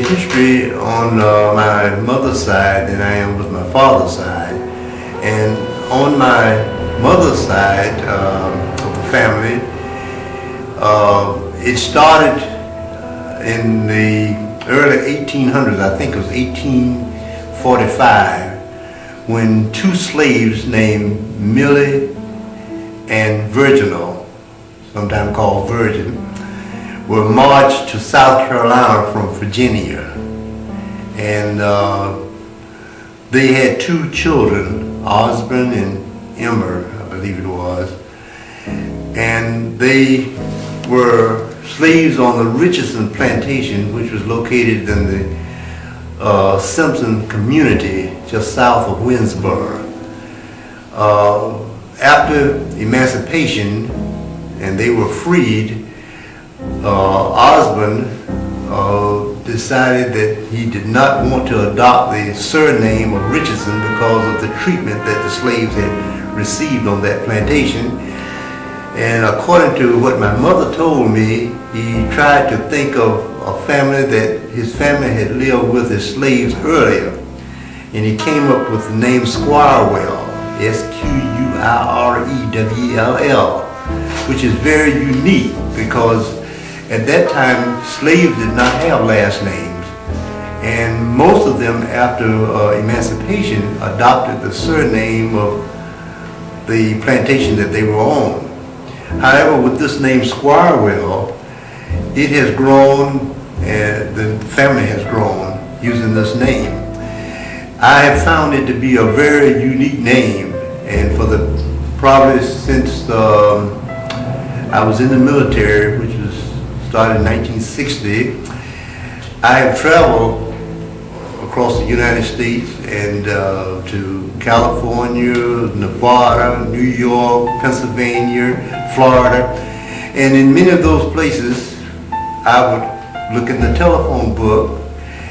history on my mother's side than I am with my father's side. And on my mother's side of the family, it started in the early 1800s, I think it was 1845, when two slaves named Millie and Virginal, sometimes called Virgin, were marched to South Carolina from Virginia. And they had two children, Osborne and Emmer, I believe it was. And they were slaves on the Richardson plantation, which was located in the Simpson community just south of Winsboro. After emancipation and they were freed, Osborne decided that he did not want to adopt the surname of Richardson because of the treatment that the slaves had received on that plantation. And according to what my mother told me, he tried to think of a family that his family had lived with as slaves earlier. And he came up with the name Squirewell, Squirewell, which is very unique because at that time slaves did not have last names. And most of them after emancipation adopted the surname of the plantation that they were on. However, with this name Squirewell, it has grown, the family has grown using this name. I have found it to be a very unique name, and for the probably since I was in the military, which was started in 1960, I have traveled across the United States and to California, Nevada, New York, Pennsylvania, Florida, and in many of those places I would look in the telephone book,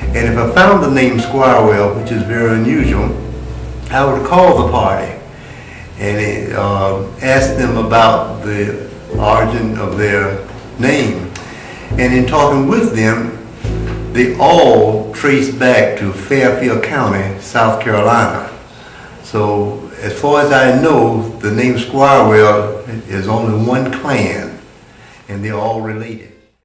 and if I found the name Squirewell, which is very unusual, I would call the party and ask them about the origin of their name. And in talking with them, they all trace back to Fairfield County, South Carolina. So as far as I know, the name Squirewell is only one clan, and they're all related.